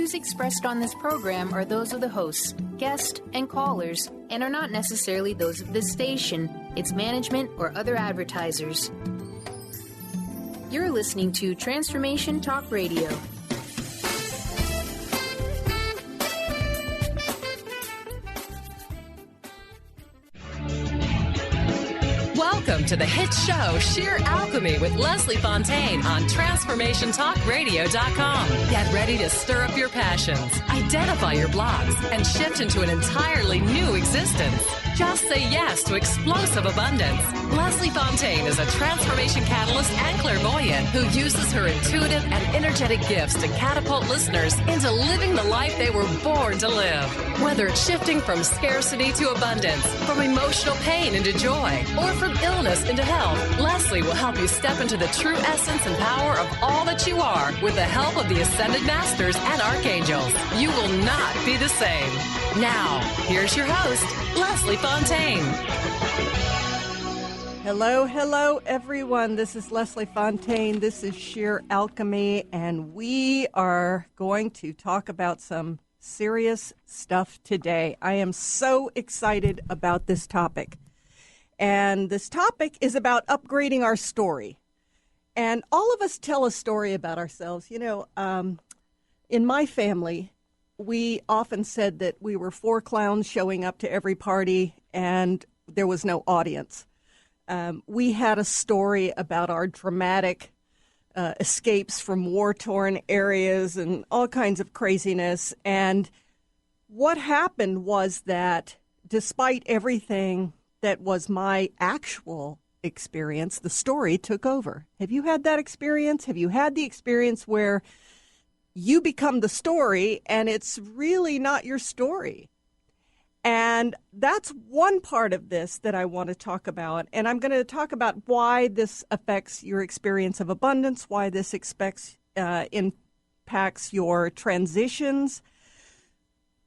views expressed on this program are those of the hosts, guests, and callers, and are not necessarily those of this station, its management, or other advertisers. You're listening to Transformation Talk Radio. Welcome to the hit show Sheer Alchemy with Leslie Fonteyne on TransformationTalkRadio.com. Get ready to stir up your passions, identify your blocks, and shift into an entirely new existence. Just say yes to explosive abundance. Leslie Fonteyne is a transformation catalyst and clairvoyant who uses her intuitive and energetic gifts to catapult listeners into living the life they were born to live. Whether it's shifting from scarcity to abundance, from emotional pain into joy, or from illness into health, Leslie will help you step into the true essence and power of all that you are with the help of the Ascended Masters and Archangels. You will not be the same. Now, here's your host, Leslie Fonteyne. Hello, everyone. This is Leslie Fonteyne. This is Sheer Alchemy, and we are going to talk about some serious stuff today. I am so excited about this topic. And this topic is about upgrading our story. And all of us tell a story about ourselves. You know, in my family, we often said that we were four clowns showing up to every party and there was no audience. We had a story about our dramatic escapes from war-torn areas and all kinds of craziness. And what happened was that despite everything that was my actual experience, the story took over. Have you had that experience? Have you had the experience where you become the story and it's really not your story? And that's one part of this that I want to talk about. And I'm going to talk about why this affects your experience of abundance, why this impacts your transitions.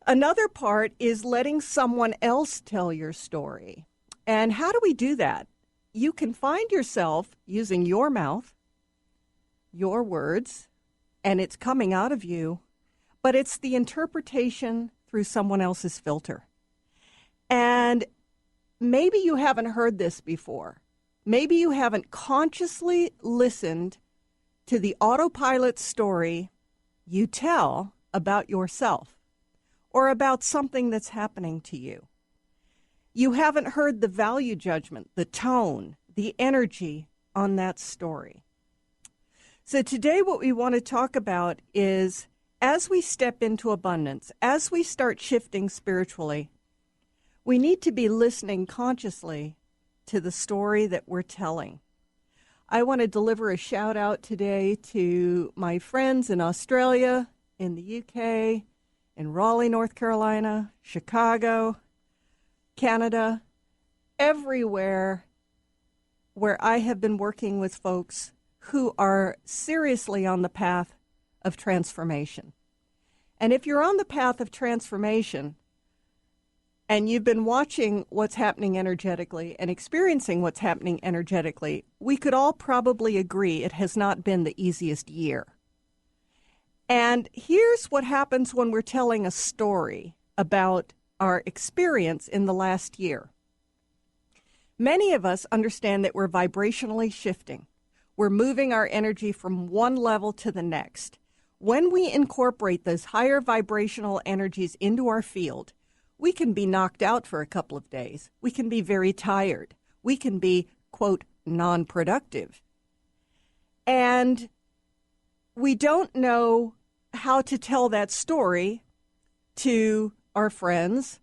Another part is letting someone else tell your story. And how do we do that? You can find yourself using your mouth, your words, and it's coming out of you, but it's the interpretation through someone else's filter. And maybe you haven't heard this before. Maybe you haven't consciously listened to the autopilot story you tell about yourself or about something that's happening to you. You haven't heard the value judgment, the tone, the energy on that story. So today what we want to talk about is as we step into abundance, as we start shifting spiritually, we need to be listening consciously to the story that we're telling. I want to deliver a shout out today to my friends in Australia, in the UK, in Raleigh, North Carolina, Chicago, Canada, everywhere where I have been working with folks who are seriously on the path of transformation. And if you're on the path of transformation and you've been watching what's happening energetically and experiencing what's happening energetically, we could all probably agree it has not been the easiest year. And here's what happens when we're telling a story about our experience in the last year. Many of us understand that we're vibrationally shifting. We're moving our energy from one level to the next. When we incorporate those higher vibrational energies into our field, we can be knocked out for a couple of days. We can be very tired. We can be, quote, non-productive. And we don't know how to tell that story to our friends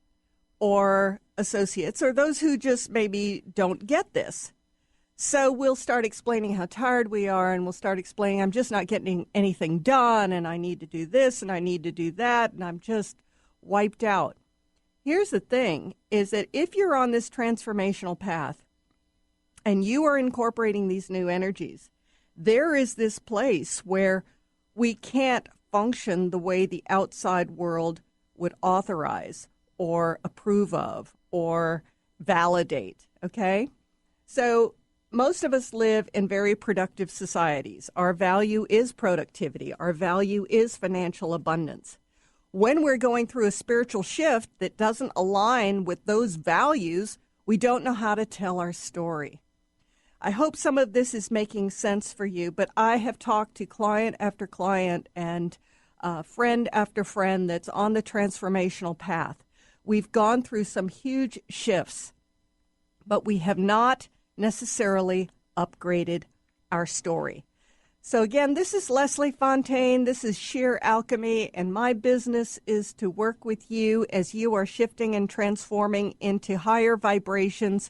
or associates or those who just maybe don't get this. So we'll start explaining how tired we are, and we'll start explaining I'm just not getting anything done, and I need to do this, and I need to do that, and I'm just wiped out. Here's the thing, is that if you're on this transformational path and you are incorporating these new energies, there is this place where we can't function the way the outside world would authorize or approve of or validate, okay? So most of us live in very productive societies. Our value is productivity. Our value is financial abundance. When we're going through a spiritual shift that doesn't align with those values, we don't know how to tell our story. I hope some of this is making sense for you, but I have talked to client after client and friend after friend that's on the transformational path. We've gone through some huge shifts, but we have not necessarily upgraded our story. So again, this is Leslie Fonteyne. This is Sheer Alchemy, and my business is to work with you as you are shifting and transforming into higher vibrations,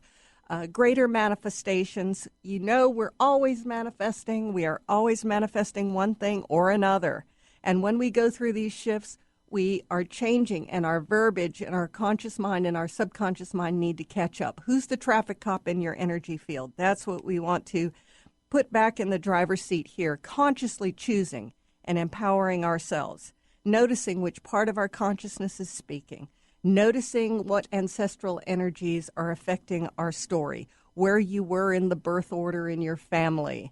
greater manifestations. You know, we're always manifesting. We are always manifesting one thing or another. And when we go through these shifts, we are changing, and our verbiage and our conscious mind and our subconscious mind need to catch up. Who's the traffic cop in your energy field? That's what we want to put back in the driver's seat here, consciously choosing and empowering ourselves, noticing which part of our consciousness is speaking, noticing what ancestral energies are affecting our story, where you were in the birth order in your family,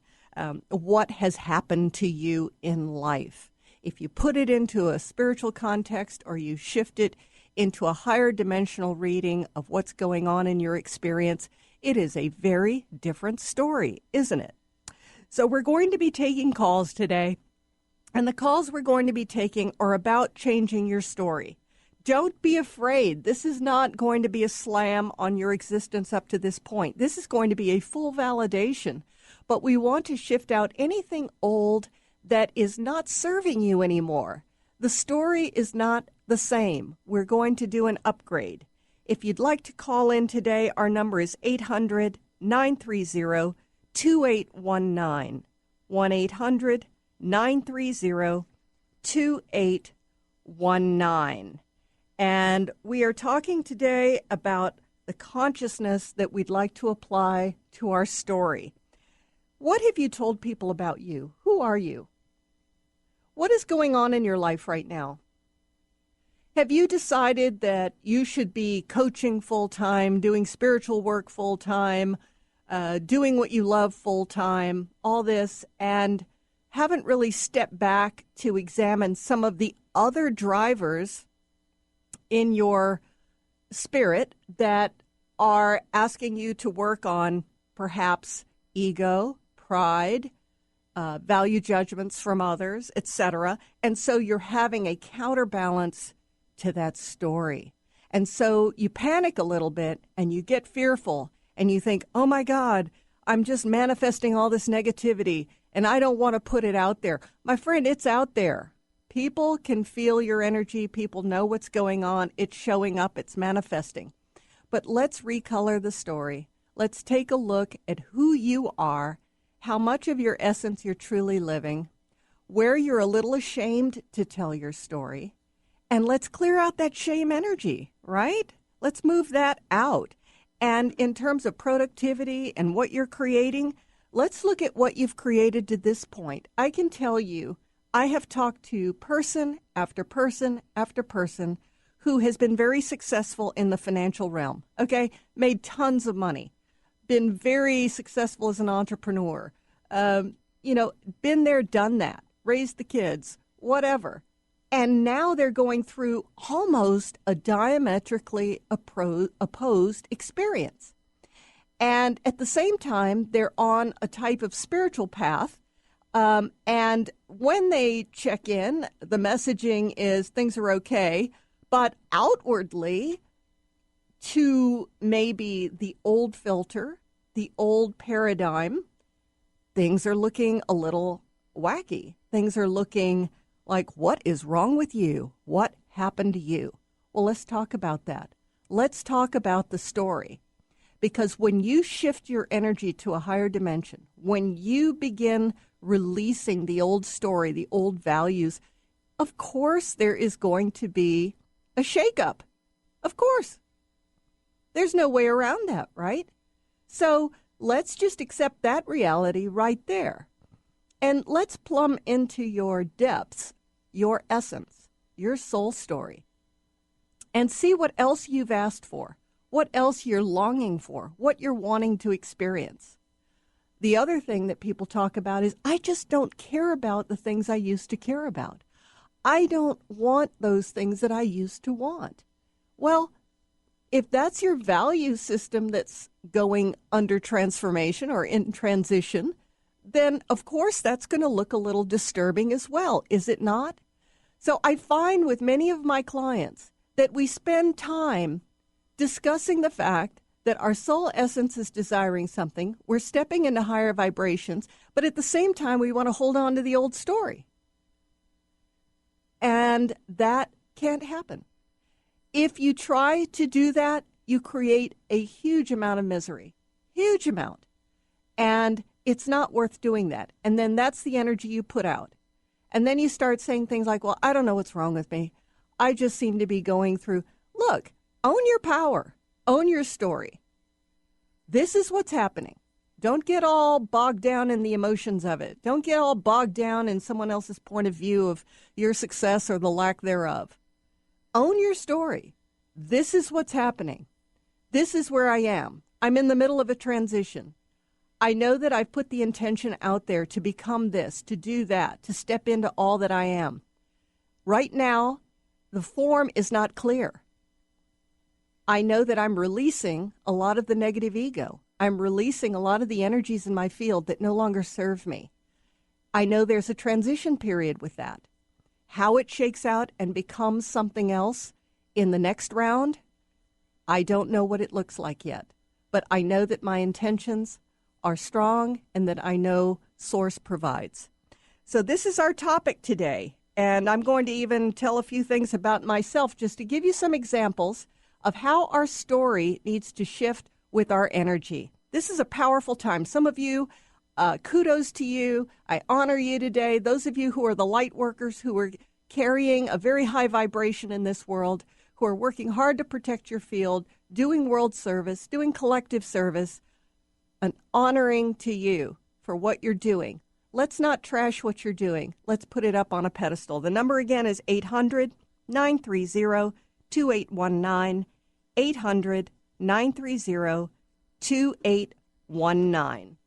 what has happened to you in life. If you put it into a spiritual context or you shift it into a higher dimensional reading of what's going on in your experience, it is a very different story, isn't it? So we're going to be taking calls today, and the calls we're going to be taking are about changing your story. Don't be afraid. This is not going to be a slam on your existence up to this point. This is going to be a full validation, but we want to shift out anything old that is not serving you anymore. The story is not the same. We're going to do an upgrade. If you'd like to call in today, our number is 800-930-2819, 1-800-930-2819. And we are talking today about the consciousness that we'd like to apply to our story. What have you told people about you? Who are you? What is going on in your life right now? Have you decided that you should be coaching full-time, doing spiritual work full-time, doing what you love full-time, all this, and haven't really stepped back to examine some of the other drivers in your spirit that are asking you to work on perhaps ego, pride, value judgments from others, etc. And so you're having a counterbalance to that story. And so you panic a little bit and you get fearful and you think, oh my God, I'm just manifesting all this negativity and I don't want to put it out there. My friend, it's out there. People can feel your energy. People know what's going on. It's showing up. It's manifesting. But let's recolor the story. Let's take a look at who you are, how much of your essence you're truly living, where you're a little ashamed to tell your story, and let's clear out that shame energy, right? Let's move that out. And in terms of productivity and what you're creating, let's look at what you've created to this point. I can tell you, I have talked to person after person after person who has been very successful in the financial realm, okay? Made tons of money, been very successful as an entrepreneur, been there, done that, raised the kids, whatever. And now they're going through almost a diametrically opposed experience. And at the same time, they're on a type of spiritual path. And when they check in, the messaging is things are okay. But outwardly, to maybe the old filter, the old paradigm, things are looking a little wacky. Things are looking like, what is wrong with you? What happened to you? Well, let's talk about that. Let's talk about the story. Because when you shift your energy to a higher dimension, when you begin releasing the old story, the old values, of course there is going to be a shakeup. Of course. There's no way around that, right? So let's just accept that reality right there. And let's plumb into your depths, your essence, your soul story, and see what else you've asked for, what else you're longing for, what you're wanting to experience. The other thing that people talk about is, I just don't care about the things I used to care about. I don't want those things that I used to want. Well, if that's your value system that's going under transformation or in transition, then of course that's going to look a little disturbing as well, is it not? So I find with many of my clients that we spend time discussing the fact that our soul essence is desiring something, we're stepping into higher vibrations, but at the same time we want to hold on to the old story. And that can't happen. If you try to do that, you create a huge amount of misery, huge amount. And it's not worth doing that. And then that's the energy you put out. And then you start saying things like, well, I don't know what's wrong with me. I just seem to be going through. Look, own your power. Own your story. This is what's happening. Don't get all bogged down in the emotions of it. Don't get all bogged down in someone else's point of view of your success or the lack thereof. Own your story. This is what's happening. This is where I am. I'm in the middle of a transition. I know that I've put the intention out there to become this, to do that, to step into all that I am. Right now, the form is not clear. I know that I'm releasing a lot of the negative ego. I'm releasing a lot of the energies in my field that no longer serve me. I know there's a transition period with that. How it shakes out and becomes something else in the next round, I don't know what it looks like yet. But I know that my intentions are strong and that I know Source provides. So this is our topic today. And I'm going to even tell a few things about myself just to give you some examples of how our story needs to shift with our energy. This is a powerful time. Some of you, kudos to you. I honor you today. Those of you who are the light workers who are carrying a very high vibration in this world, who are working hard to protect your field, doing world service, doing collective service, an honoring to you for what you're doing. Let's not trash what you're doing. Let's put it up on a pedestal. The number again is 800-930-2819, 800-930-2819.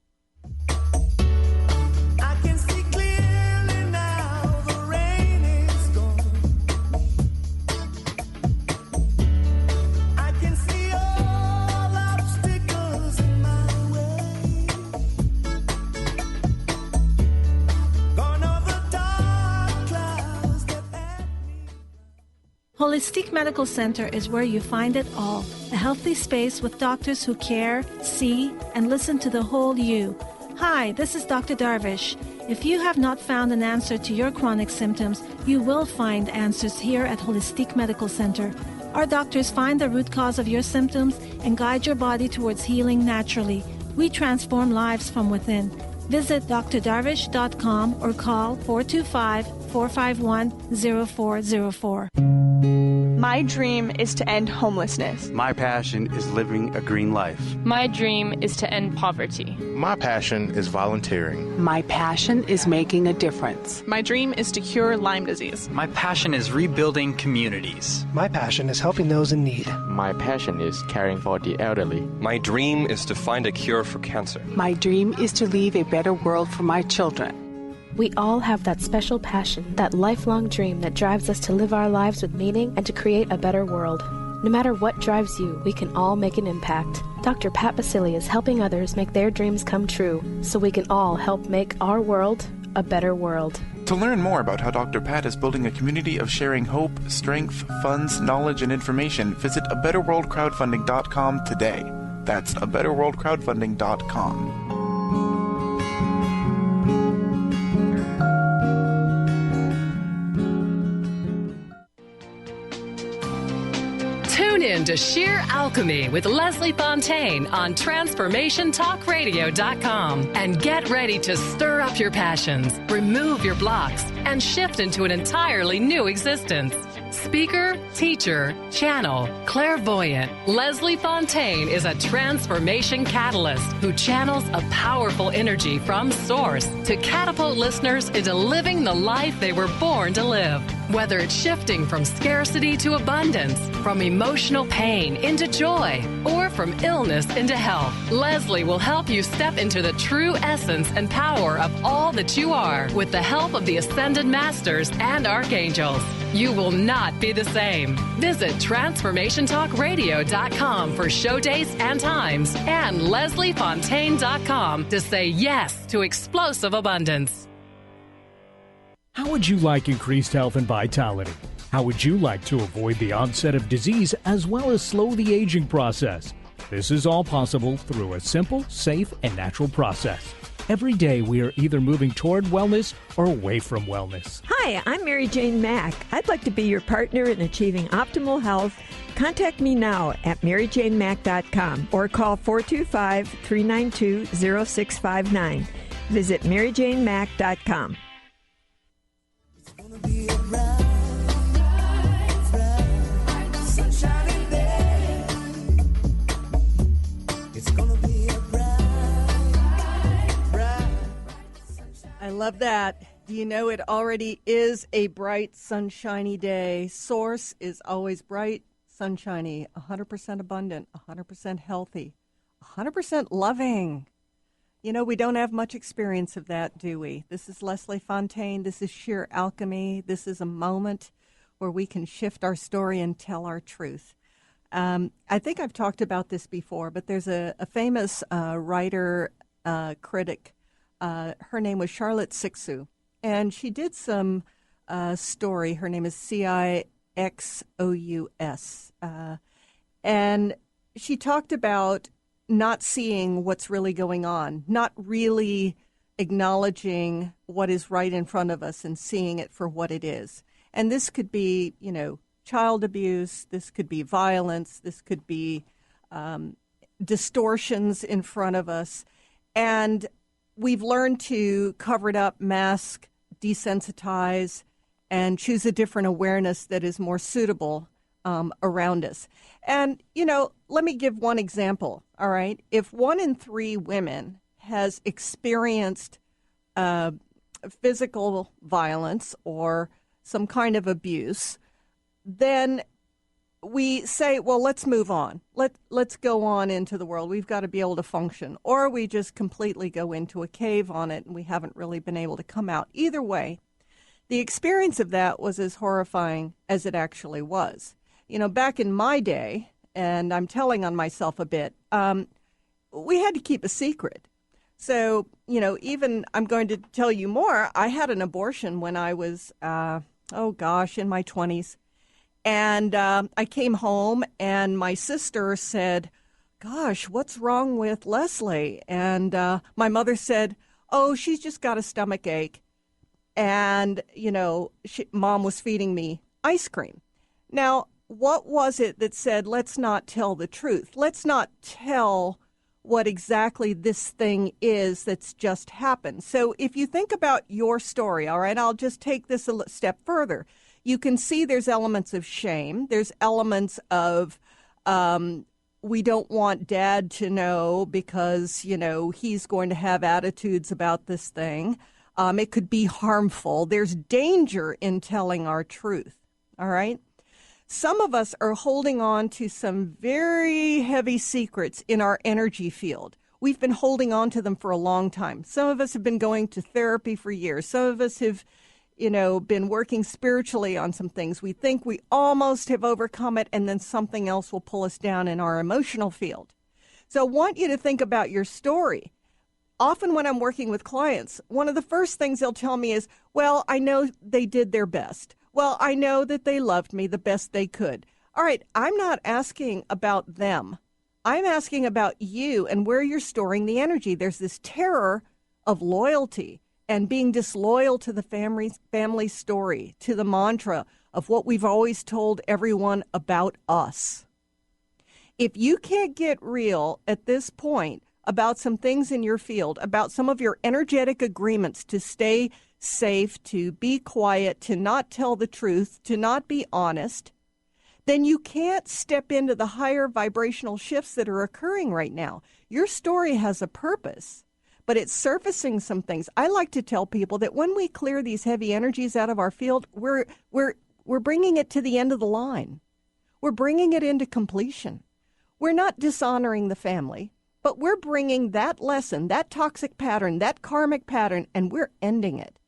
Holistic Medical Center is where you find it all. A healthy space with doctors who care, see, and listen to the whole you. Hi, this is Dr. Darvish. If you have not found an answer to your chronic symptoms, you will find answers here at Holistic Medical Center. Our doctors find the root cause of your symptoms and guide your body towards healing naturally. We transform lives from within. Visit drdarvish.com or call 425-451-0404. My dream is to end homelessness. My passion is living a green life. My dream is to end poverty. My passion is volunteering. My passion is making a difference. My dream is to cure Lyme disease. My passion is rebuilding communities. My passion is helping those in need. My passion is caring for the elderly. My dream is to find a cure for cancer. My dream is to leave a better world for my children. We all have that special passion, that lifelong dream that drives us to live our lives with meaning and to create a better world. No matter what drives you, we can all make an impact. Dr. Pat Basili is helping others make their dreams come true, so we can all help make our world a better world. To learn more about how Dr. Pat is building a community of sharing hope, strength, funds, knowledge, and information, visit abetterworldcrowdfunding.com today. That's abetterworldcrowdfunding.com. Tune in to Sheer Alchemy with Leslie Fonteyne on TransformationTalkRadio.com and get ready to stir up your passions, remove your blocks, and shift into an entirely new existence. Speaker, teacher, channel, clairvoyant, Leslie Fonteyne is a transformation catalyst who channels a powerful energy from Source to catapult listeners into living the life they were born to live. Whether it's shifting from scarcity to abundance, from emotional pain into joy, or from illness into health, Leslie will help you step into the true essence and power of all that you are with the help of the Ascended Masters and Archangels. You will not be the same. Visit TransformationTalkRadio.com for show dates and times and LeslieFonteyne.com to say yes to explosive abundance. How would you like increased health and vitality? How would you like to avoid the onset of disease as well as slow the aging process? This is all possible through a simple, safe, and natural process. Every day we are either moving toward wellness or away from wellness. Hi, I'm Mary Jane Mack. I'd like to be your partner in achieving optimal health. Contact me now at maryjanemack.com or call 425-392-0659. Visit maryjanemack.com. I love that. Do you know it already is a bright, sunshiny day? Source is always bright, sunshiny, 100% abundant, 100% healthy, 100% loving. You know, we don't have much experience of that, do we? This is Leslie Fonteyne. This is sheer alchemy. This is a moment where we can shift our story and tell our truth. I think I've talked about this before, but there's a famous writer, critic. Her name was Charlotte Sixou, and she did some story. Her name is Cixous. And she talked about not seeing what's really going on, not really acknowledging what is right in front of us and seeing it for what it is. And this could be, you know, child abuse. This could be violence. This could be distortions in front of us. And we've learned to cover it up, mask, desensitize, and choose a different awareness that is more suitable around us. And, you know, let me give one example, all right? If 1 in 3 women has experienced physical violence or some kind of abuse, then we say, well, let's move on. Let's go on into the world. We've got to be able to function. Or we just completely go into a cave on it and we haven't really been able to come out. Either way, the experience of that was as horrifying as it actually was. You know, back in my day, and I'm telling on myself a bit, we had to keep a secret. So, you know, even I'm going to tell you more. I had an abortion when I was, in my 20s. And I came home and my sister said, gosh, what's wrong with Leslie? And my mother said, oh, she's just got a stomach ache. And, you know, Mom was feeding me ice cream. Now, what was it that said, let's not tell the truth? Let's not tell what exactly this thing is that's just happened. So if you think about your story, all right, I'll just take this a step further. You can see there's elements of shame. There's elements of we don't want Dad to know because, you know, he's going to have attitudes about this thing. It could be harmful. There's danger in telling our truth, all right? Some of us are holding on to some very heavy secrets in our energy field. We've been holding on to them for a long time. Some of us have been going to therapy for years. Some of us have, you know, been working spiritually on some things. We think we almost have overcome it, and then something else will pull us down in our emotional field. So I want you to think about your story. Often when I'm working with clients, one of the first things they'll tell me is, well, I know they did their best. Well, I know that they loved me the best they could. All right, I'm not asking about them. I'm asking about you and where you're storing the energy. There's this terror of loyalty and being disloyal to the family story, to the mantra of what we've always told everyone about us. If you can't get real at this point about some things in your field, about some of your energetic agreements to stay safe, to be quiet, to not tell the truth, to not be honest, then you can't step into the higher vibrational shifts that are occurring right now. Your story has a purpose, but it's surfacing some things. I like to tell people that when we clear these heavy energies out of our field, we're We're bringing it to the end of the line. We're bringing it into completion. We're not dishonoring the family, but we're bringing that lesson, that toxic pattern, that karmic pattern, and we're ending it.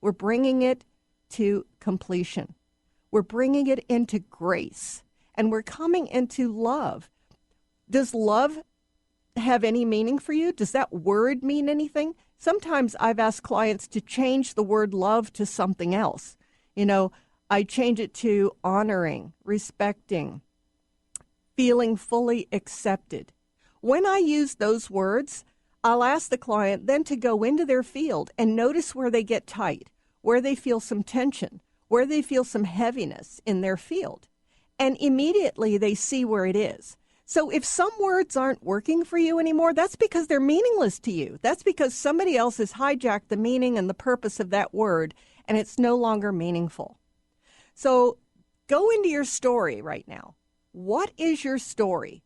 We're bringing it to completion. We're bringing it into grace, and we're coming into love. Does love have any meaning for you? Does that word mean anything? Sometimes I've asked clients to change the word love to something else. I change it to honoring, respecting, feeling fully accepted. When I use those words, I'll ask the client then to go into their field and notice where they get tight, where they feel some tension, where they feel some heaviness in their field. And immediately they see where it is. So if some words aren't working for you anymore, that's because they're meaningless to you. That's because somebody else has hijacked the meaning and the purpose of that word, and it's no longer meaningful. So go into your story right now. What is your story?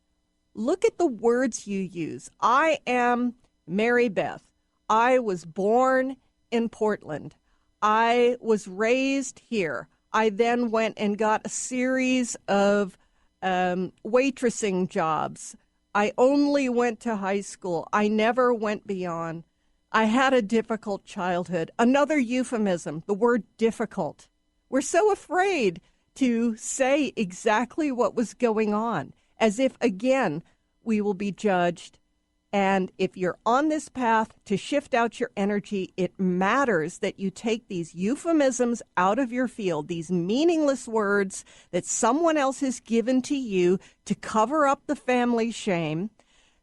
Look at the words you use. I am Mary Beth. I was born in Portland. I was raised here. I then went and got a series of waitressing jobs. I only went to high school. I never went beyond. I had a difficult childhood. Another euphemism, the word difficult. We're so afraid to say exactly what was going on, as if, again, we will be judged. And if you're on this path to shift out your energy, it matters that you take these euphemisms out of your field, these meaningless words that someone else has given to you to cover up the family shame,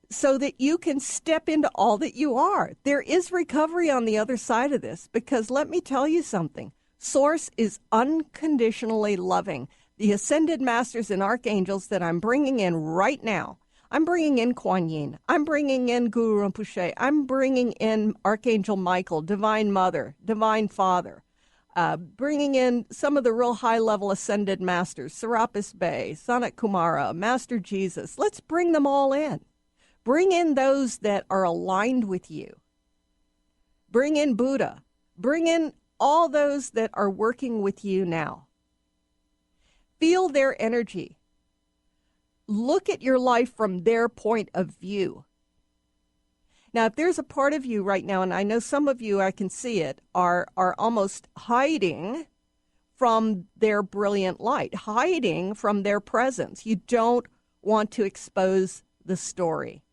so that you can step into all that you are. There is recovery on the other side of this, because let me tell you something. Source is unconditionally loving. The ascended masters and archangels that I'm bringing in right now, I'm bringing in Kuan Yin, I'm bringing in Guru Rinpoche, I'm bringing in Archangel Michael, Divine Mother, Divine Father, bringing in some of the real high-level ascended masters, Serapis Bey, Sanat Kumara, Master Jesus. Let's bring them all in. Bring in those that are aligned with you. Bring in Buddha. Bring in all those that are working with you now. Feel their energy. Look at your life from their point of view. Now, if there's a part of you right now, and I know some of you, I can see it, are almost hiding from their brilliant light, hiding from their presence. You don't want to expose the story.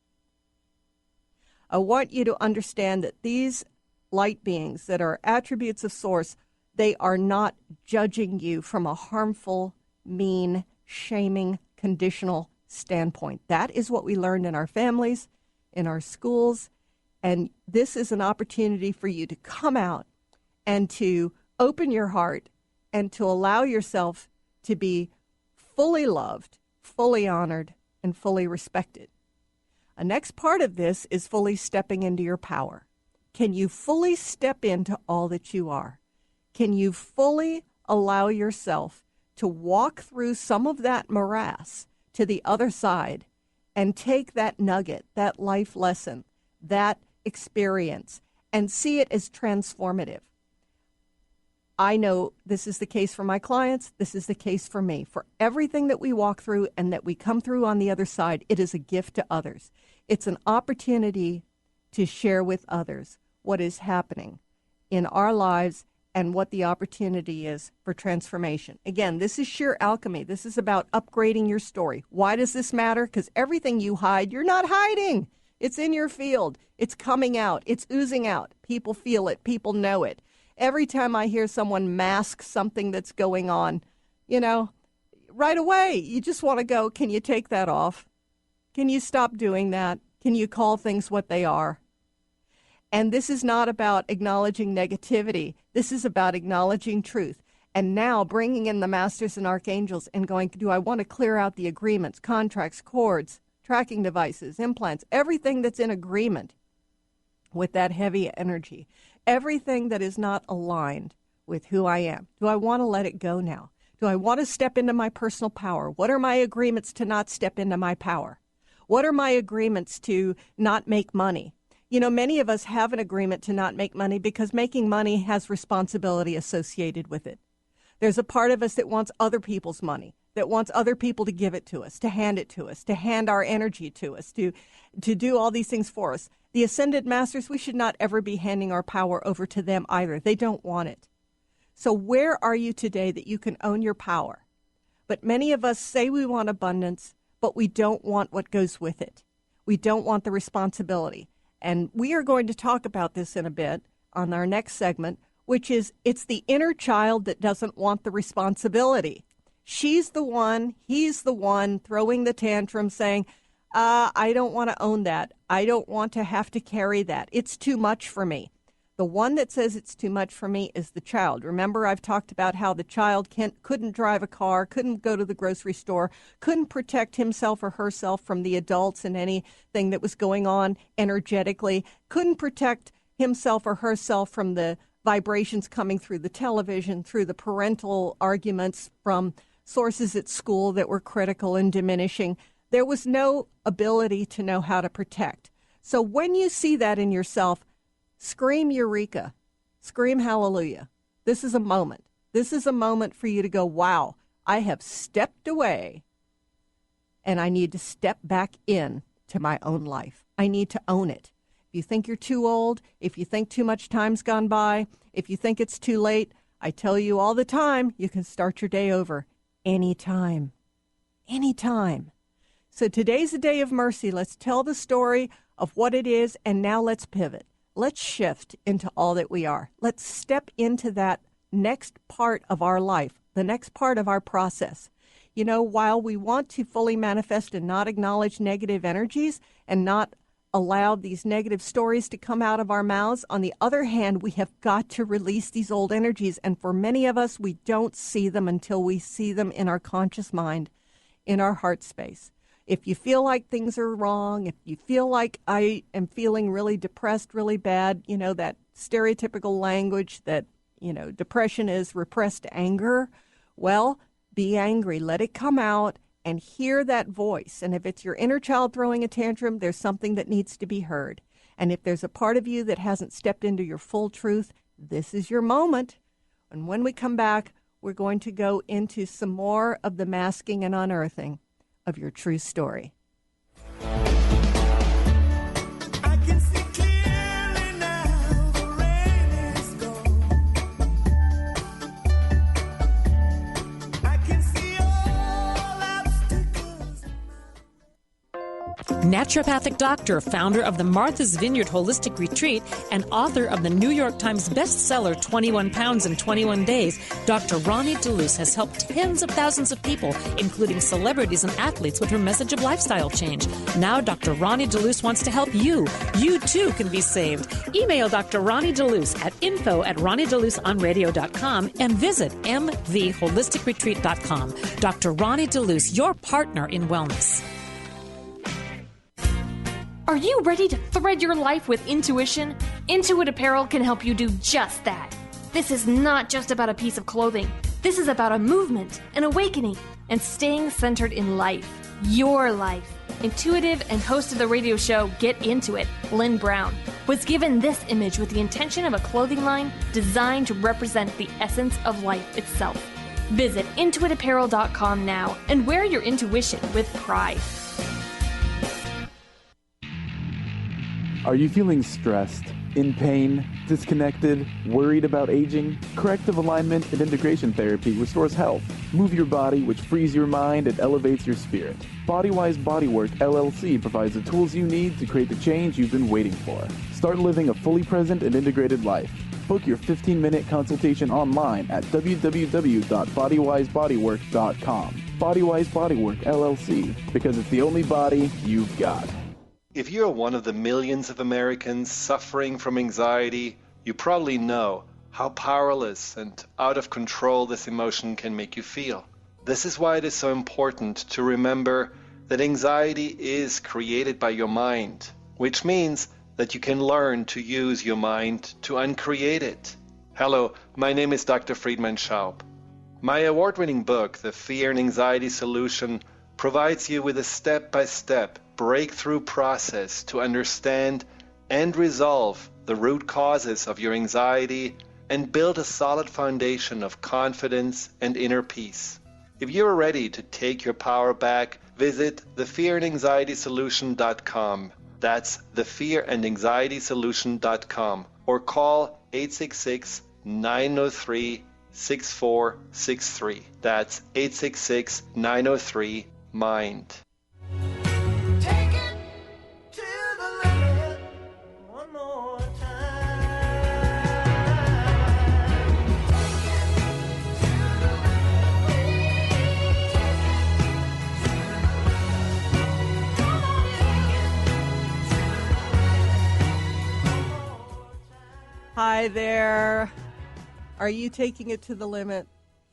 I want you to understand that these light beings that are attributes of Source, they are not judging you from a harmful, mean, shaming, conditional standpoint. That is what we learned in our families, in our schools, and this is an opportunity for you to come out and to open your heart and to allow yourself to be fully loved, fully honored, and fully respected. A next part of this is fully stepping into your power. Can you fully step into all that you are? Can you fully allow yourself to walk through some of that morass to the other side and take that nugget, that life lesson, that experience, and see it as transformative? I know this is the case for my clients. This is the case for me. For everything that we walk through and that we come through on the other side, it is a gift to others. It's an opportunity to share with others what is happening in our lives and what the opportunity is for transformation. Again, this is sheer alchemy. This is about upgrading your story. Why does this matter? Because everything you hide, you're not hiding. It's in your field. It's coming out. It's oozing out. People feel it. People know it. Every time I hear someone mask something that's going on, right away, you just want to go, can you take that off? Can you stop doing that? Can you call things what they are? And this is not about acknowledging negativity. This is about acknowledging truth. And now bringing in the masters and archangels and going, do I want to clear out the agreements, contracts, cords, tracking devices, implants, everything that's in agreement with that heavy energy, everything that is not aligned with who I am. Do I want to let it go now? Do I want to step into my personal power? What are my agreements to not step into my power? What are my agreements to not make money? Many of us have an agreement to not make money because making money has responsibility associated with it. There's a part of us that wants other people's money, that wants other people to give it to us, to hand it to us, to hand our energy to us, to do all these things for us. The Ascended Masters, we should not ever be handing our power over to them either. They don't want it. So where are you today that you can own your power? But many of us say we want abundance, but we don't want what goes with it. We don't want the responsibility. And we are going to talk about this in a bit on our next segment, which is it's the inner child that doesn't want the responsibility. She's the one, he's the one throwing the tantrum saying, I don't want to own that. I don't want to have to carry that. It's too much for me. The one that says it's too much for me is the child. Remember, I've talked about how the child couldn't drive a car, couldn't go to the grocery store, couldn't protect himself or herself from the adults and anything that was going on energetically, couldn't protect himself or herself from the vibrations coming through the television, through the parental arguments from sources at school that were critical and diminishing. There was no ability to know how to protect. So when you see that in yourself, scream Eureka, scream hallelujah. This is a moment. This is a moment for you to go, wow, I have stepped away and I need to step back in to my own life. I need to own it. If you think you're too old, if you think too much time's gone by, if you think it's too late, I tell you all the time, you can start your day over anytime. Anytime. So today's a day of mercy. Let's tell the story of what it is, and now let's pivot. Let's shift into all that we are. Let's step into that next part of our life, the next part of our process. You know, while we want to fully manifest and not acknowledge negative energies and not allow these negative stories to come out of our mouths, on the other hand, we have got to release these old energies. And for many of us, we don't see them until we see them in our conscious mind, in our heart space. If you feel like things are wrong, if you feel like I am feeling really depressed, really bad, you know, that stereotypical language that, you know, depression is repressed anger, well, be angry, let it come out and hear that voice. And if it's your inner child throwing a tantrum, there's something that needs to be heard. And if there's a part of you that hasn't stepped into your full truth, this is your moment. And when we come back, we're going to go into some more of the masking and unearthing of your true story. Naturopathic doctor, founder of the Martha's Vineyard Holistic Retreat, and author of the New York Times bestseller 21 Pounds in 21 Days, Dr. Ronnie DeLuce has helped tens of thousands of people, including celebrities and athletes, with her message of lifestyle change. Now Dr. Ronnie DeLuce wants to help you. You too can be saved. Email Dr. Ronnie DeLuce at info@ronniedeluceonradio.com and visit mvholisticretreat.com. Dr. Ronnie DeLuce, your partner in wellness. Are you ready to thread your life with intuition? Intuit Apparel can help you do just that. This is not just about a piece of clothing. This is about a movement, an awakening, and staying centered in life. Your life. Intuitive and host of the radio show Get Into It, Lynn Brown, was given this image with the intention of a clothing line designed to represent the essence of life itself. Visit intuitapparel.com now and wear your intuition with pride. Are you feeling stressed, in pain, disconnected, worried about aging? Corrective alignment and integration therapy restores health. Move your body, which frees your mind and elevates your spirit. Bodywise Bodywork LLC provides the tools you need to create the change you've been waiting for. Start living a fully present and integrated life. Book your 15-minute consultation online at www.bodywisebodywork.com. Bodywise Bodywork LLC, because it's the only body you've got. If you're one of the millions of Americans suffering from anxiety, you probably know how powerless and out of control this emotion can make you feel. This is why it is so important to remember that anxiety is created by your mind, which means that you can learn to use your mind to uncreate it. Hello, my name is Dr. Friedman Schaub. My award-winning book, The Fear and Anxiety Solution, provides you with a step-by-step breakthrough process to understand and resolve the root causes of your anxiety, and build a solid foundation of confidence and inner peace. If you are ready to take your power back, visit thefearandanxietysolution.com. That's thefearandanxietysolution.com, or call 866-903-6463. That's 866-903-MIND. Hi there. Are you taking it to the limit?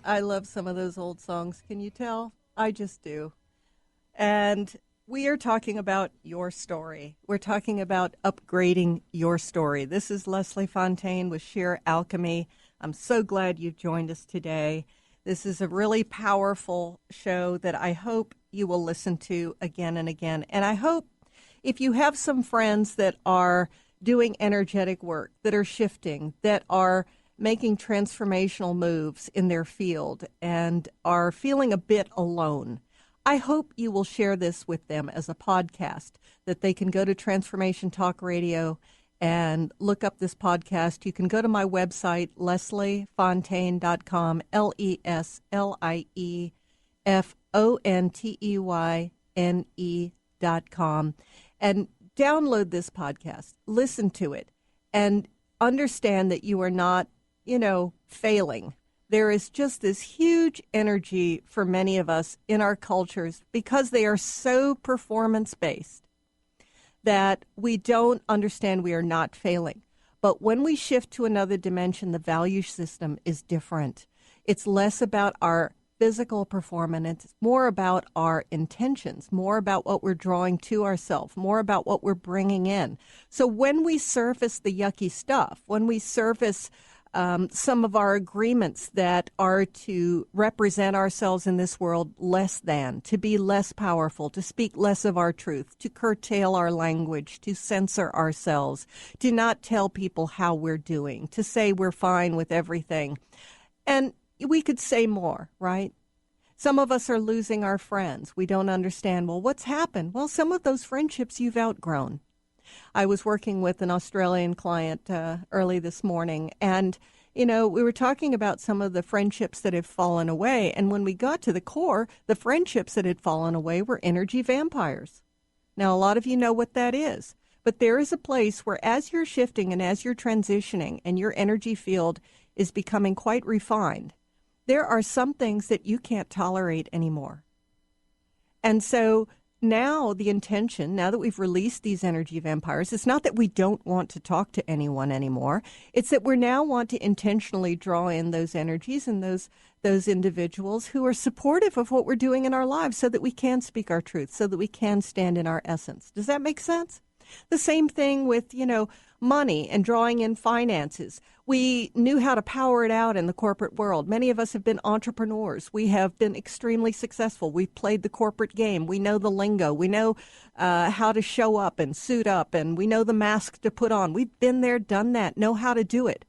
I love some of those old songs. Can you tell? I just do. And we are talking about your story. We're talking about upgrading your story. This is Leslie Fonteyne with Sheer Alchemy. I'm so glad you've joined us today. This is a really powerful show that I hope you will listen to again and again. And I hope if you have some friends that are doing energetic work, that are shifting, that are making transformational moves in their field and are feeling a bit alone, I hope you will share this with them as a podcast, that they can go to Transformation Talk Radio and look up this podcast. You can go to my website, lesliefonteyne.com, LeslieFonteyne.com, and download this podcast, listen to it, and understand that you are not, failing. There is just this huge energy for many of us in our cultures because they are so performance-based that we don't understand we are not failing. But when we shift to another dimension, the value system is different. It's less about our physical performance. It's more about our intentions, more about what we're drawing to ourselves, more about what we're bringing in. So when we surface the yucky stuff, when we surface some of our agreements that are to represent ourselves in this world less than, to be less powerful, to speak less of our truth, to curtail our language, to censor ourselves, to not tell people how we're doing, to say we're fine with everything. And we could say more, right? Some of us are losing our friends. We don't understand, well, what's happened? Well, some of those friendships you've outgrown. I was working with an Australian client early this morning, and, we were talking about some of the friendships that have fallen away. And when we got to the core, the friendships that had fallen away were energy vampires. Now, a lot of you know what that is. But there is a place where as you're shifting and as you're transitioning and your energy field is becoming quite refined, there are some things that you can't tolerate anymore. And so now the intention, now that we've released these energy vampires, it's not that we don't want to talk to anyone anymore. It's that we now want to intentionally draw in those energies and those individuals who are supportive of what we're doing in our lives so that we can speak our truth, so that we can stand in our essence. Does that make sense? The same thing with, money and drawing in finances. We knew how to power it out in the corporate world. Many of us have been entrepreneurs. We have been extremely successful. We've played the corporate game. We know the lingo. We know how to show up and suit up, and we know the mask to put on. We've been there, done that, know how to do it.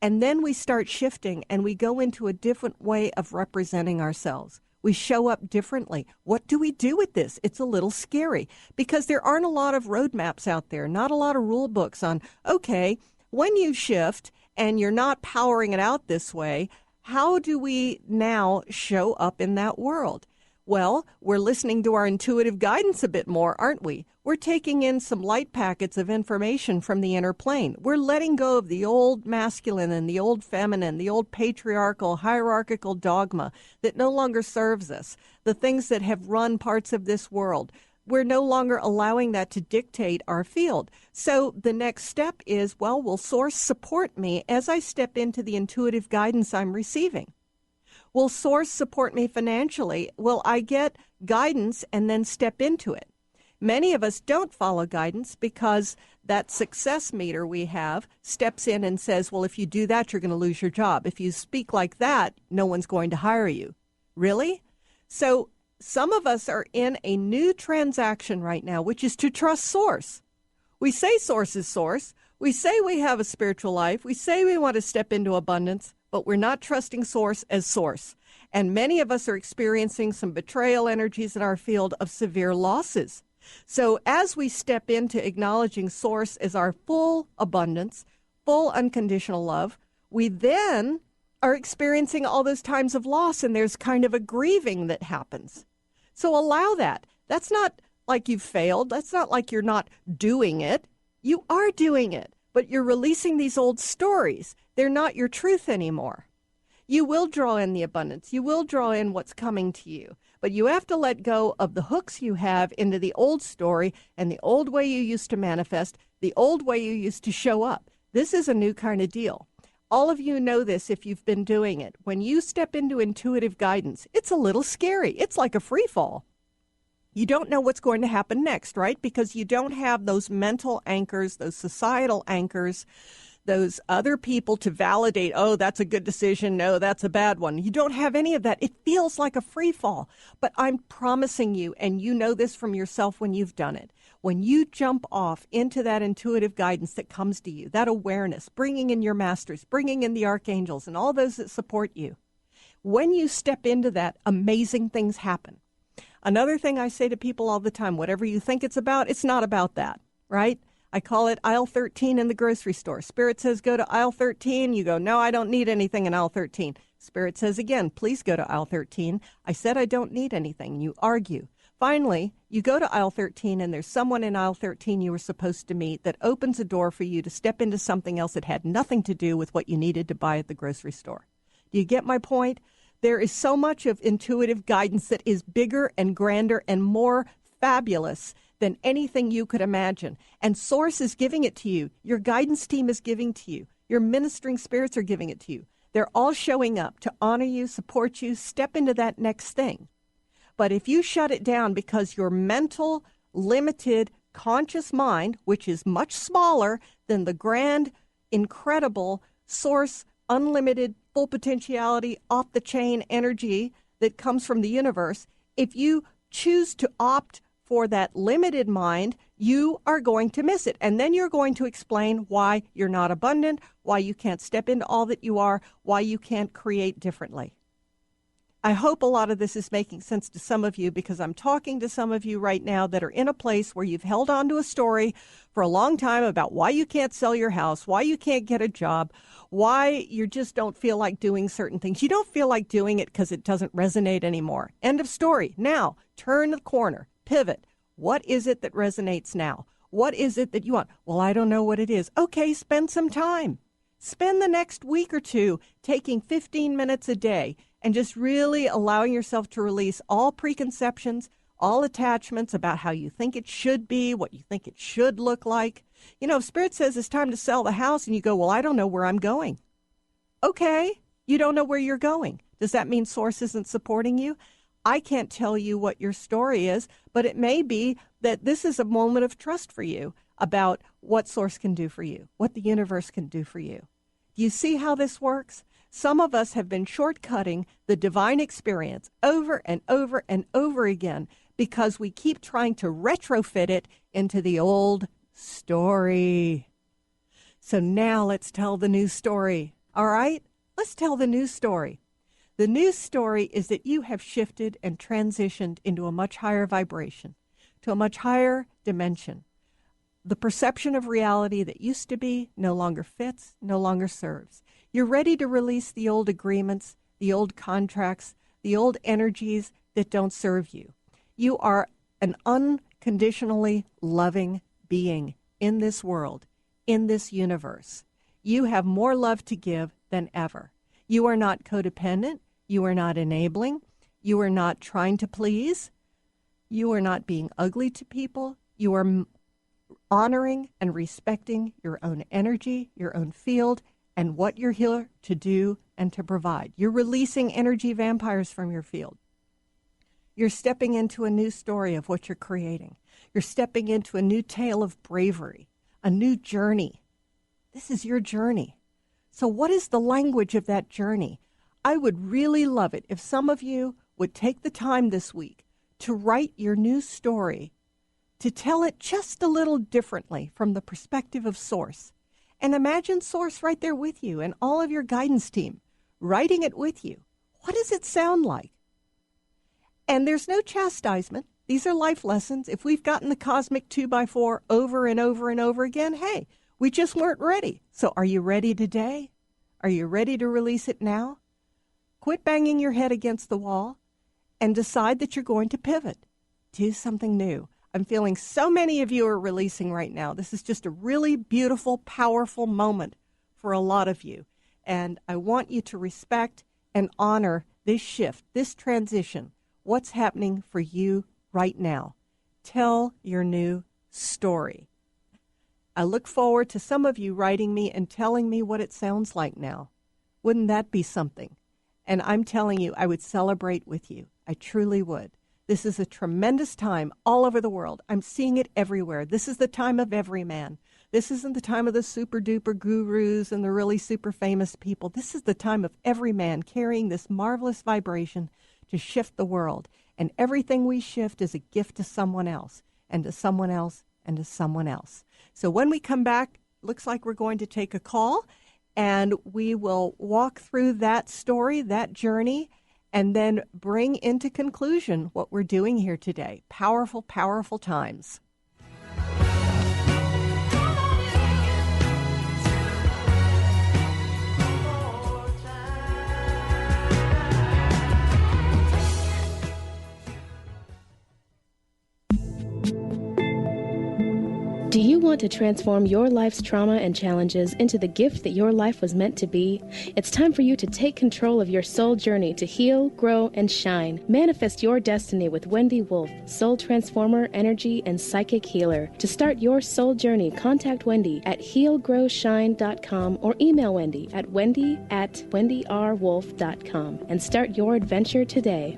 And then we start shifting, and we go into a different way of representing ourselves. We show up differently. What do we do with this? It's a little scary because there aren't a lot of roadmaps out there, not a lot of rule books on, okay, when you shift and you're not powering it out this way, how do we now show up in that world? Well, we're listening to our intuitive guidance a bit more, aren't we? We're taking in some light packets of information from the inner plane. We're letting go of the old masculine and the old feminine, the old patriarchal, hierarchical dogma that no longer serves us, the things that have run parts of this world. We're no longer allowing that to dictate our field. So the next step is, well, will Source support me as I step into the intuitive guidance I'm receiving? Will Source support me financially? Will I get guidance and then step into it? Many of us don't follow guidance because that success meter we have steps in and says, well, if you do that, you're going to lose your job. If you speak like that, no one's going to hire you. Really? So some of us are in a new transaction right now, which is to trust Source. We say Source is Source. We say we have a spiritual life. We say we want to step into abundance, but we're not trusting Source as Source. And many of us are experiencing some betrayal energies in our field of severe losses. So as we step into acknowledging Source as our full abundance, full unconditional love, we then are experiencing all those times of loss, and there's kind of a grieving that happens. So allow that. That's not like you've failed. That's not like you're not doing it. You are doing it, but you're releasing these old stories. They're not your truth anymore. You will draw in the abundance. You will draw in what's coming to you, but you have to let go of the hooks you have into the old story and the old way you used to manifest, the old way you used to show up. This is a new kind of deal. All of you know this if you've been doing it. When you step into intuitive guidance, it's a little scary. It's like a free fall. You don't know what's going to happen next, right? Because you don't have those mental anchors, those societal anchors, those other people to validate, oh, that's a good decision, no, that's a bad one. You don't have any of that. It feels like a free fall. But I'm promising you, and you know this from yourself when you've done it, when you jump off into that intuitive guidance that comes to you, that awareness, bringing in your masters, bringing in the archangels and all those that support you, when you step into that, amazing things happen. Another thing I say to people all the time, whatever you think it's not about that, right? I call it aisle 13 in the grocery store. Spirit says go to aisle 13. You go, no, I don't need anything in aisle 13. Spirit says again, please go to aisle 13. I said I don't need anything. You argue. Finally, you go to aisle 13 and there's someone in aisle 13 you were supposed to meet that opens a door for you to step into something else that had nothing to do with what you needed to buy at the grocery store. Do you get my point? There is so much of intuitive guidance that is bigger and grander and more fabulous than anything you could imagine. And Source is giving it to you. Your guidance team is giving to you. Your ministering spirits are giving it to you. They're all showing up to honor you, support you, step into that next thing. But if you shut it down because your mental, limited, conscious mind, which is much smaller than the grand, incredible Source, unlimited, full potentiality, off-the-chain energy that comes from the universe, if you choose to opt for that limited mind, you are going to miss it. And then you're going to explain why you're not abundant, why you can't step into all that you are, why you can't create differently. I hope a lot of this is making sense to some of you, because I'm talking to some of you right now that are in a place where you've held on to a story for a long time about why you can't sell your house, why you can't get a job, why you just don't feel like doing certain things. You don't feel like doing it because it doesn't resonate anymore. End of story. Now, turn the corner, pivot. What is it that resonates now? What is it that you want? Well, I don't know what it is. Okay, spend some time. Spend the next week or two taking 15 minutes a day and just really allowing yourself to release all preconceptions, all attachments about how you think it should be, what you think it should look like. You know, if Spirit says it's time to sell the house and you go, well, I don't know where I'm going. Okay, you don't know where you're going. Does that mean Source isn't supporting you? I can't tell you what your story is, but it may be that this is a moment of trust for you about what Source can do for you, what the universe can do for you. Do you see how this works? Some of us have been shortcutting the divine experience over and over and over again because we keep trying to retrofit it into the old story. So now let's tell the new story. All right? Let's tell the new story. The new story is that you have shifted and transitioned into a much higher vibration, to a much higher dimension. The perception of reality that used to be no longer fits, no longer serves. You're ready to release the old agreements, the old contracts, the old energies that don't serve you. You are an unconditionally loving being in this world, in this universe. You have more love to give than ever. You are not codependent. You are not enabling. You are not trying to please. You are not being ugly to people. You are honoring and respecting your own energy, your own field, and what you're here to do and to provide. You're releasing energy vampires from your field. You're stepping into a new story of what you're creating. You're stepping into a new tale of bravery, a new journey. This is your journey. So what is the language of that journey? I would really love it if some of you would take the time this week to write your new story, to tell it just a little differently from the perspective of Source. And imagine Source right there with you and all of your guidance team writing it with you. What does it sound like? And there's no chastisement. These are life lessons. If we've gotten the cosmic 2x4 over and over and over again, hey, we just weren't ready. So are you ready today? Are you ready to release it now? Quit banging your head against the wall and decide that you're going to pivot. Do something new. I'm feeling so many of you are releasing right now. This is just a really beautiful, powerful moment for a lot of you. And I want you to respect and honor this shift, this transition, what's happening for you right now. Tell your new story. I look forward to some of you writing me and telling me what it sounds like now. Wouldn't that be something? And I'm telling you, I would celebrate with you. I truly would. This is a tremendous time all over the world. I'm seeing it everywhere. This is the time of every man. This isn't the time of the super duper gurus and the really super famous people. This is the time of every man carrying this marvelous vibration to shift the world. And everything we shift is a gift to someone else, and to someone else, and to someone else. So when we come back, looks like we're going to take a call, and we will walk through that story, that journey, and then bring into conclusion what we're doing here today. Powerful, powerful times. Do you want to transform your life's trauma and challenges into the gift that your life was meant to be? It's time for you to take control of your soul journey to heal, grow, and shine. Manifest your destiny with Wendy Wolf, soul transformer, energy, and psychic healer. To start your soul journey, contact Wendy at healgrowshine.com or email Wendy at wendy@wendyrwolf.com and start your adventure today.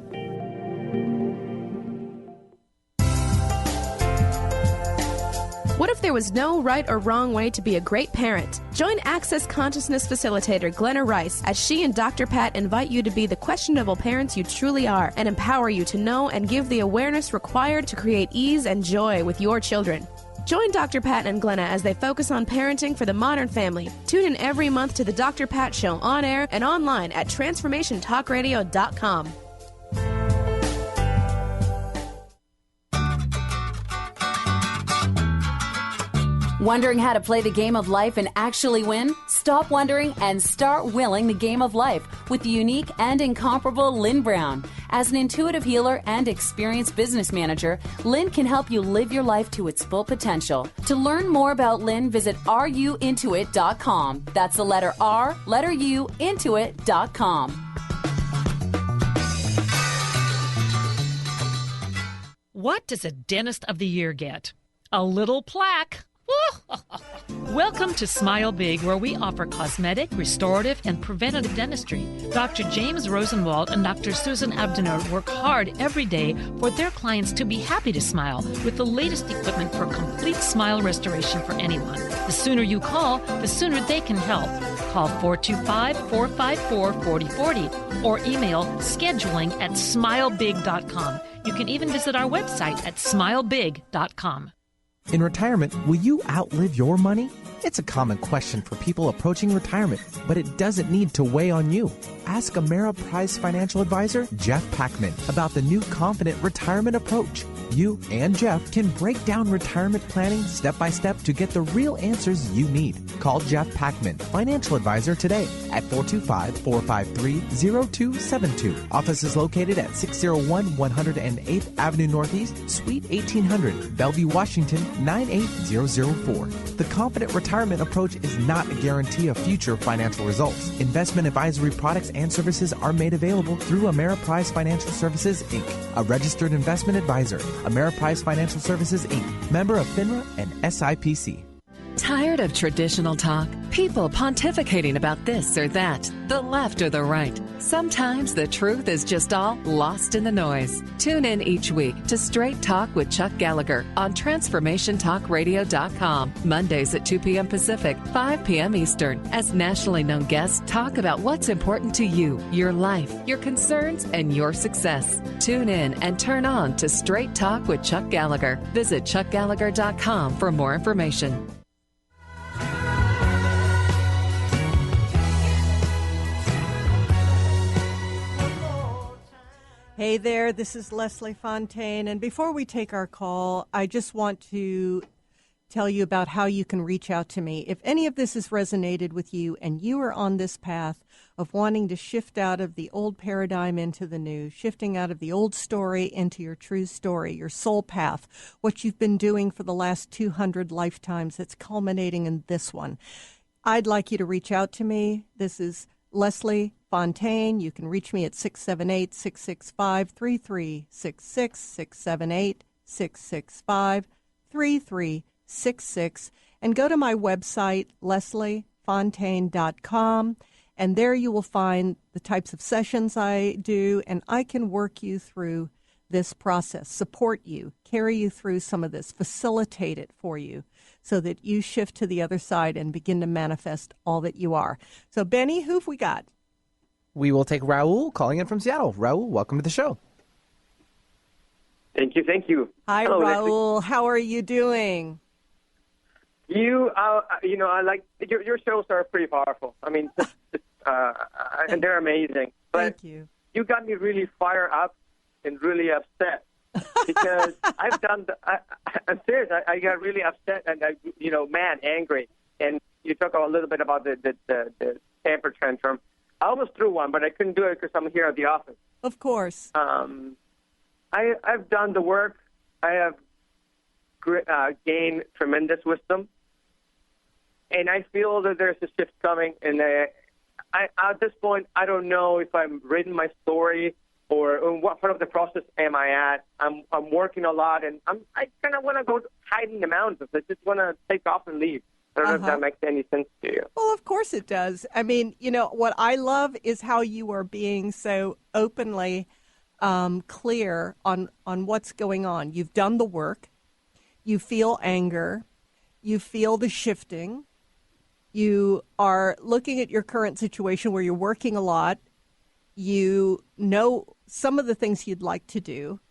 What if there was no right or wrong way to be a great parent? Join Access Consciousness Facilitator Glenna Rice as she and Dr. Pat invite you to be the questionable parents you truly are and empower you to know and give the awareness required to create ease and joy with your children. Join Dr. Pat and Glenna as they focus on parenting for the modern family. Tune in every month to the Dr. Pat Show on air and online at transformationtalkradio.com. Wondering how to play the game of life and actually win? Stop wondering and start willing the game of life with the unique and incomparable Lynn Brown. As an intuitive healer and experienced business manager, Lynn can help you live your life to its full potential. To learn more about Lynn, visit ruintuit.com. That's the letter R, letter U, intuit.com. What does a Dentist of the Year get? A little plaque. Welcome to Smile Big, where we offer cosmetic, restorative, and preventative dentistry. Dr. James Rosenwald and Dr. Susan Abdenur work hard every day for their clients to be happy to smile with the latest equipment for complete smile restoration for anyone. The sooner you call, the sooner they can help. Call 425-454-4040 or email scheduling@smilebig.com. You can even visit our website at smilebig.com. In retirement, will you outlive your money? It's a common question for people approaching retirement, but it doesn't need to weigh on you. Ask Ameriprise financial advisor Jeff Packman about the new Confident Retirement Approach. You and Jeff can break down retirement planning step by step to get the real answers you need. Call Jeff Packman, financial advisor, today at 425-453-0272. Office is located at 601 108th Avenue Northeast, Suite 1800, Bellevue, Washington, 98004. The Confident Retirement Approach is not a guarantee of future financial results. Investment advisory products and services are made available through Ameriprise Financial Services, Inc., a registered investment advisor. Ameriprise Financial Services, Inc., member of FINRA and SIPC. Tired of traditional talk? People pontificating about this or that, the left or the right. Sometimes the truth is just all lost in the noise. Tune in each week to Straight Talk with Chuck Gallagher on TransformationTalkRadio.com, Mondays at 2 p.m. Pacific, 5 p.m. Eastern, as nationally known guests talk about what's important to you, your life, your concerns, and your success. Tune in and turn on to Straight Talk with Chuck Gallagher. Visit ChuckGallagher.com for more information. Hey there, this is Leslie Fonteyne. And before we take our call, I just want to tell you about how you can reach out to me. If any of this has resonated with you and you are on this path of wanting to shift out of the old paradigm into the new, shifting out of the old story into your true story, your soul path, what you've been doing for the last 200 lifetimes that's culminating in this one, I'd like you to reach out to me. This is Leslie Fonteyne. You can reach me at 678-665-3366, 678-665-3366, and go to my website, lesliefontaine.com, and there you will find the types of sessions I do, and I can work you through this process, support you, carry you through some of this, facilitate it for you, so that you shift to the other side and begin to manifest all that you are. So, Benny, who've we got? We will take Raul calling in from Seattle. Raul, welcome to the show. Thank you. Hi, Hello, Raul. Leslie. How are you doing? I like your shows are pretty powerful. I mean, and they're amazing. But Thank you. You got me really fired up and really upset because I've done. I'm serious. I got really upset and mad, angry. And you talk a little bit about the temper tantrum. I almost threw one, but I couldn't do it because I'm here at the office. Of course. I've done the work. I have gained tremendous wisdom, and I feel that there's a shift coming. And at this point, I don't know if I'm written my story or in what part of the process am I at. I'm working a lot, and I kind of want to go hide in the mountains. I just want to take off and leave. I don't know if that makes any sense to you. Well, of course it does. I mean, what I love is how you are being so openly clear on what's going on. You've done the work. You feel anger. You feel the shifting. You are looking at your current situation where you're working a lot. You know some of the things you'd like to do.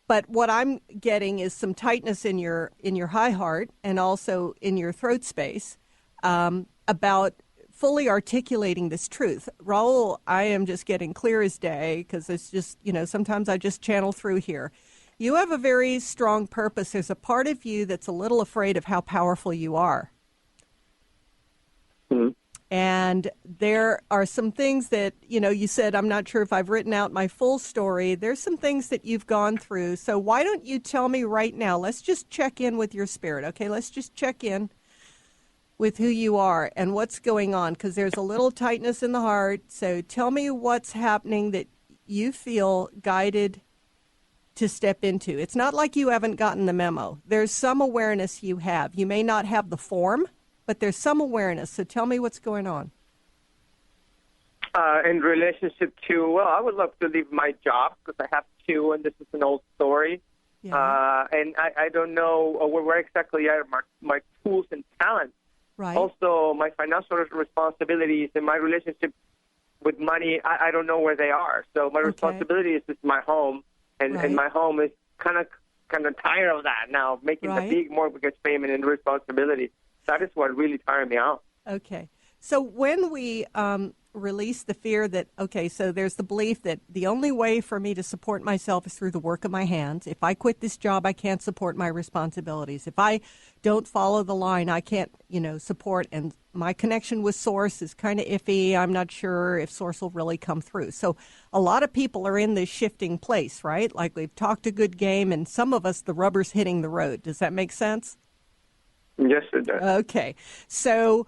But what I'm getting is some tightness in your high heart and also in your throat space about fully articulating this truth. Raul, I am just getting clear as day because it's just, sometimes I just channel through here. You have a very strong purpose. There's a part of you that's a little afraid of how powerful you are. Mm-hmm. And there are some things that, you said, I'm not sure if I've written out my full story. There's some things that you've gone through. So why don't you tell me right now? Let's just check in with your spirit, okay? Let's just check in with who you are and what's going on, because there's a little tightness in the heart. So tell me what's happening that you feel guided to step into. It's not like you haven't gotten the memo. There's some awareness you have. You may not have the form, but there's some awareness. So tell me what's going on. In relationship to, I would love to leave my job because I have two, and this is an old story. Yeah. And I don't know where exactly are my tools and talents. Right. Also, my financial responsibilities and my relationship with money, I don't know where they are. So my responsibility is just my home, and my home is kind of tired of that now, making the big mortgage payment and responsibility. That is what really tired me out. Okay. So when we release the fear that, so there's the belief that the only way for me to support myself is through the work of my hands. If I quit this job, I can't support my responsibilities. If I don't follow the line, I can't, support. And my connection with Source is kind of iffy. I'm not sure if Source will really come through. So a lot of people are in this shifting place, right? Like we've talked a good game, and some of us, the rubber's hitting the road. Does that make sense? Yes, it does. Okay. So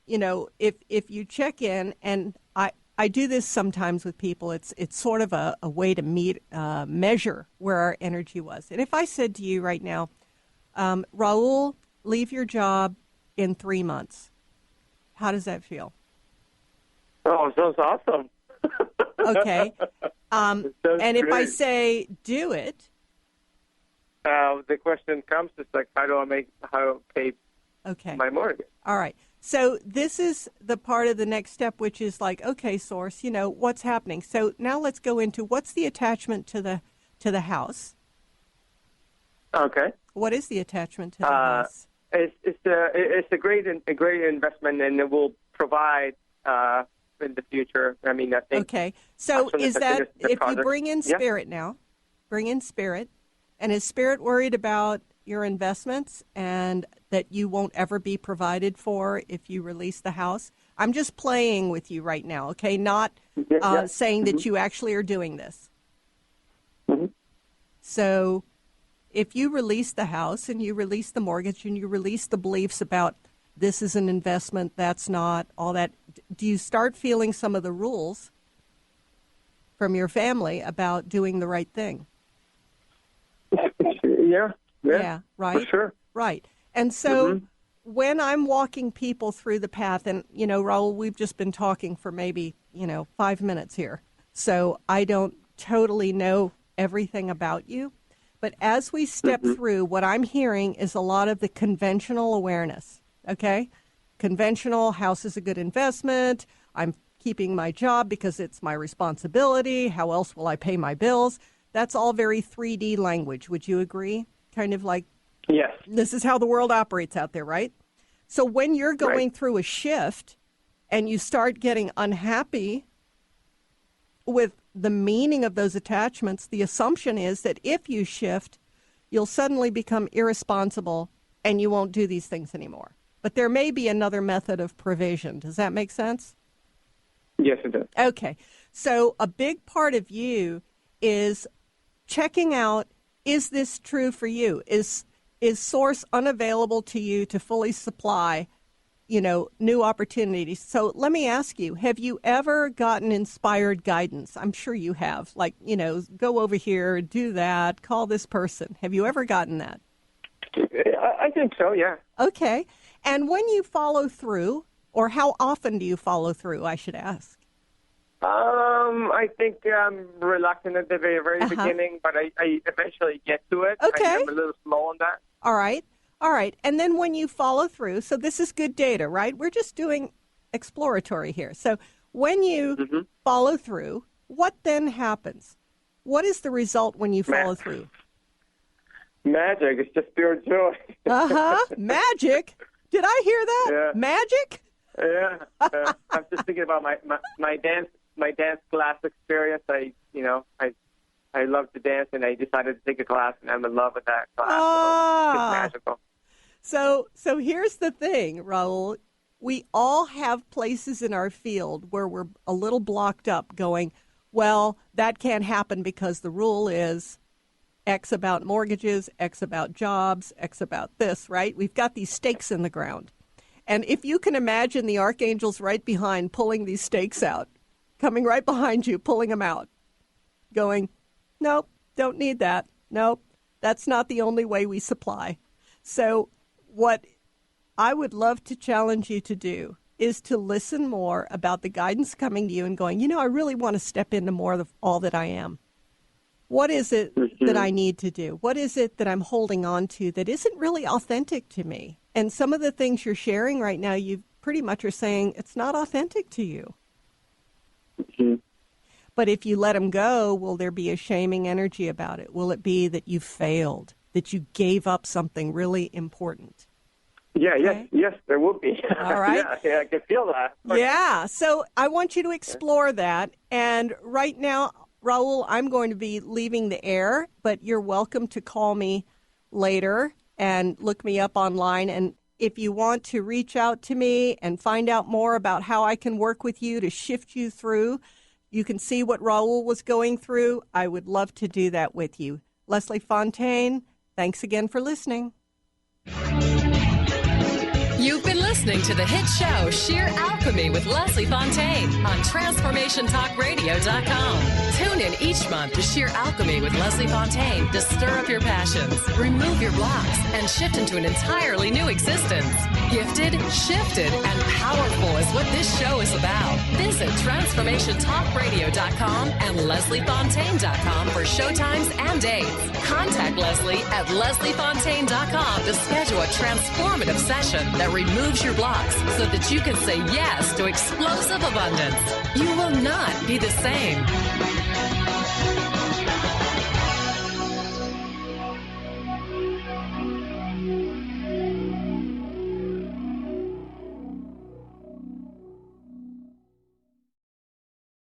if you check in, and I do this sometimes with people, it's sort of a way to measure where our energy was. And if I said to you right now, Raul, leave your job in 3 months, how does that feel? Oh, sounds awesome. Okay. And if I say do it, the question comes, it's like, how do I pay my mortgage? All right. So this is the part of the next step, which is like, okay, Source, what's happening? So now let's go into what's the attachment to the house. Okay. What is the attachment to the house? It's a great investment, and it will provide in the future. I mean, I think. Okay. So is that, if you bring in Yeah. spirit now, bring in spirit, and is spirit worried about your investments and that you won't ever be provided for if you release the house? I'm just playing with you right now, okay? Not saying that you actually are doing this. So if you release the house and you release the mortgage and you release the beliefs about this is an investment, that's not, all that, do you start feeling some of the rules from your family about doing the right thing? Yeah, right. For sure. Right. And so when I'm walking people through the path, and, you know, Raul, we've just been talking for maybe, 5 minutes here. So I don't totally know everything about you. But as we step through, what I'm hearing is a lot of the conventional awareness, okay? Conventional, house is a good investment. I'm keeping my job because it's my responsibility. How else will I pay my bills? That's all very 3D language. Would you agree? Kind of like, yes, this is how the world operates out there, right? So when you're going through a shift and you start getting unhappy with the meaning of those attachments, the assumption is that if you shift, you'll suddenly become irresponsible and you won't do these things anymore. But there may be another method of provision. Does that make sense? Yes, it does. Okay. So a big part of you is checking out, is this true for you? Is source unavailable to you to fully supply, new opportunities? So let me ask you, have you ever gotten inspired guidance? I'm sure you have. Like, go over here, do that, call this person. Have you ever gotten that? I think so, yeah. Okay. And when you follow through, or how often do you follow through, I should ask? I think I'm reluctant at the very beginning, but I eventually get to it. Okay. I'm a little slow on that. All right. And then when you follow through, so this is good data, right? We're just doing exploratory here. So when you follow through, what then happens? What is the result when you follow through? Magic. It's just pure joy. Magic? Did I hear that? Yeah. Magic? Yeah. I'm just thinking about my dance class experience. I love to dance, and I decided to take a class, and I'm in love with that class. So it's magical. So here's the thing, Raul. We all have places in our field where we're a little blocked up going, well, that can't happen because the rule is X about mortgages, X about jobs, X about this, right? We've got these stakes in the ground. And if you can imagine the archangels right behind pulling these stakes out, coming right behind you, pulling them out, going, nope, don't need that. Nope, that's not the only way we supply. So what I would love to challenge you to do is to listen more about the guidance coming to you and going, I really want to step into more of all that I am. What is it that I need to do? What is it that I'm holding on to that isn't really authentic to me? And some of the things you're sharing right now, you pretty much are saying it's not authentic to you. But if you let them go, will there be a shaming energy about it? Will it be that you failed, that you gave up something really important? Yeah, yes, there will be. All right. Yeah, I can feel that. Yeah, so I want you to explore that. And right now, Raul, I'm going to be leaving the air, but you're welcome to call me later and look me up online. And if you want to reach out to me and find out more about how I can work with you to shift you through, you can see what Raul was going through. I would love to do that with you. Leslie Fonteyne, thanks again for listening. You've been listening to the hit show Sheer Alchemy with Leslie Fonteyne on TransformationTalkRadio.com. Tune in each month to Sheer Alchemy with Leslie Fonteyne to stir up your passions, remove your blocks, and shift into an entirely new existence. Gifted, shifted, and powerful is what this show is about. Visit TransformationTalkRadio.com and LeslieFonteyne.com for showtimes and dates. Contact Leslie at LeslieFonteyne.com to schedule a transformative session that removes your blocks so that you can say yes to explosive abundance. You will not be the same.